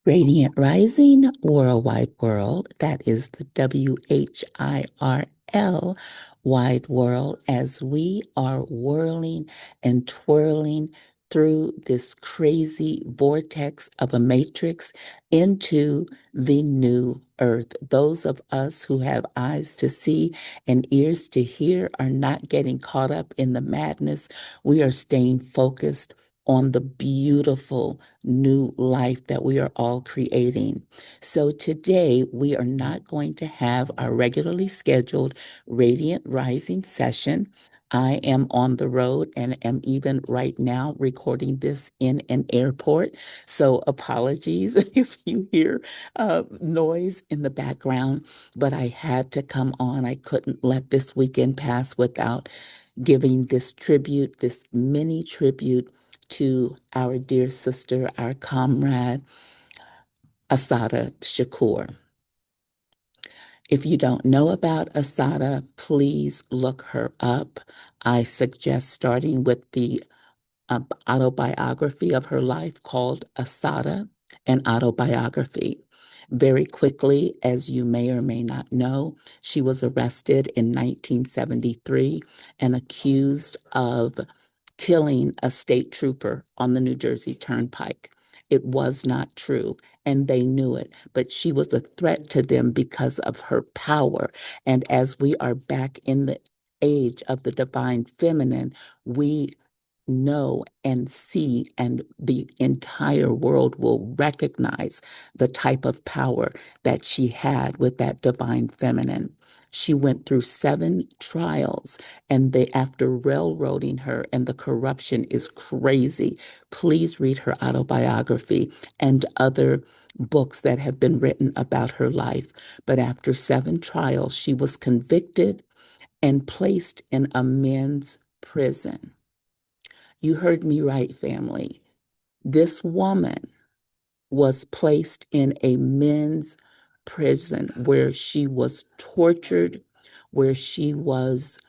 Radiant Rising Worldwide World, that is the WHIRL wide world, as we are whirling and twirling through this crazy vortex of a matrix into the new earth. Those of us who have eyes to see and ears to hear are not getting caught up in the madness. We are staying focused on the beautiful new life that we are all creating. So today we are not going to have our regularly scheduled Radiant Rising session. I am on the road and am even right now recording this in an airport. So apologies if you hear noise in the background, but I had to come on. I couldn't let this weekend pass without giving this tribute, this mini tribute to our dear sister, our comrade, Assata Shakur. If you don't know about Assata, please look her up. I suggest starting with the autobiography of her life called Assata, an autobiography. Very quickly, as you may or may not know, she was arrested in 1973 and accused of killing a state trooper on the New Jersey Turnpike. It was not true, and they knew it, but she was a threat to them because of her power. And as we are back in the age of the divine feminine, we know and see, and the entire world will recognize the type of power that she had with that divine feminine. She went through 7 trials, and they, after railroading her, and the corruption is crazy. Please read her autobiography and other books that have been written about her life. But after 7 trials, she was convicted and placed in a men's prison. You heard me right, family. This woman was placed in a men's prison where she was tortured, where she was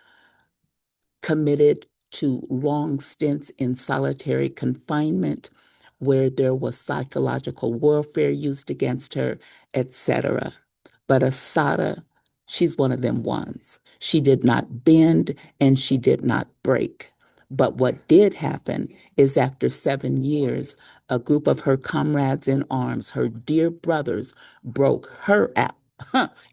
committed to long stints in solitary confinement, where there was psychological warfare used against her, etc. But Assata, she's one of them ones. She did not bend and she did not break. But what did happen is after 7 years, a group of her comrades in arms, her dear brothers, broke her out.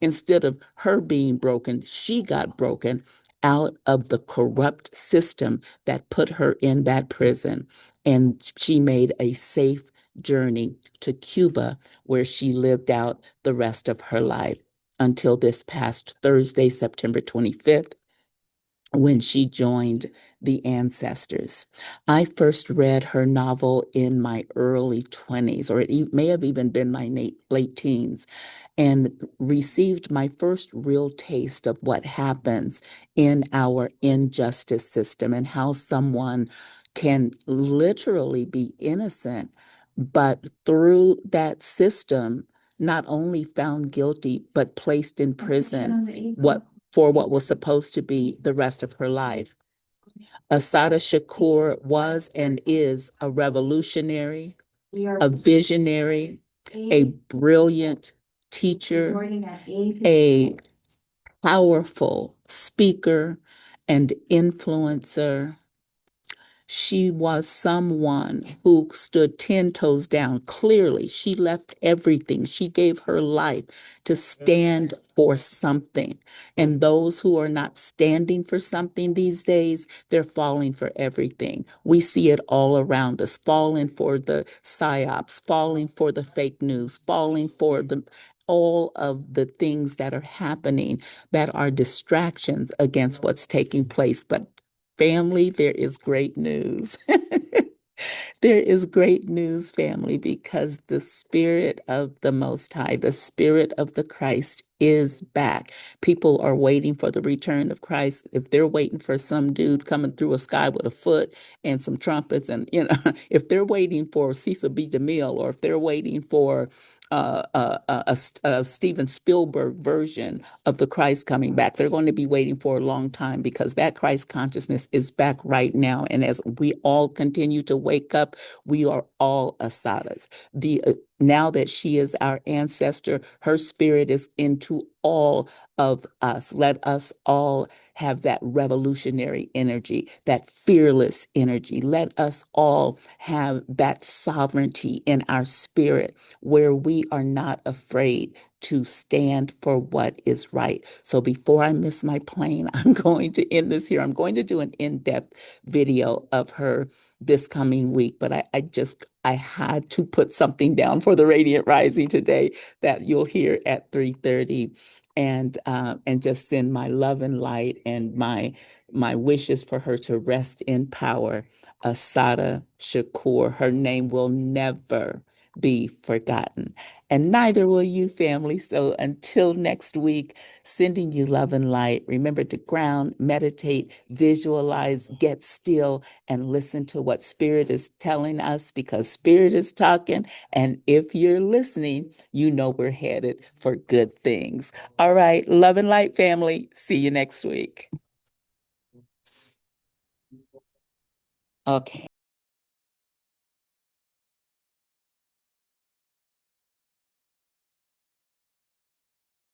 Instead of her being broken, she got broken out of the corrupt system that put her in that prison. And she made a safe journey to Cuba, where she lived out the rest of her life until this past Thursday, September 25th, when she joined the ancestors. I first read her novel in my early 20s, or it may have even been my late teens, and received my first real taste of what happens in our injustice system and how someone can literally be innocent, but through that system, not only found guilty, but placed in prison what was supposed to be the rest of her life. Assata Shakur was and is a revolutionary, a visionary, a brilliant teacher, a powerful speaker and influencer. She was someone who stood 10 toes down. Clearly, she left everything. She gave her life to stand for something. And those who are not standing for something these days, they're falling for everything. We see it all around us, falling for the psyops, falling for the fake news, falling for the all of the things that are happening that are distractions against what's taking place. But family, there is great news. There is great news, family, because the Spirit of the Most High, the Spirit of the Christ is back. People are waiting for the return of Christ. If they're waiting for some dude coming through a sky with a foot and some trumpets, and if they're waiting for Cecil B. DeMille, or if they're waiting for a Steven Spielberg version of the Christ coming back. They're going to be waiting for a long time because that Christ consciousness is back right now. And as we all continue to wake up, we are all Asadas. Now that she is our ancestor, her spirit is into all of us. Let us all have that revolutionary energy, that fearless energy. Let us all have that sovereignty in our spirit where we are not afraid to stand for what is right. So before I miss my plane, I'm going to end this here. I'm going to do an in-depth video of her this coming week, but I had to put something down for the Radiant Rising today that you'll hear at 3:30, and just send my love and light and my wishes for her to rest in power. Assata Shakur, her name will never be forgotten. And neither will you, family. So until next week, sending you love and light. Remember to ground, meditate, visualize, get still, and listen to what Spirit is telling us because Spirit is talking. And if you're listening, you know we're headed for good things. All right. Love and light, family. See you next week. Okay.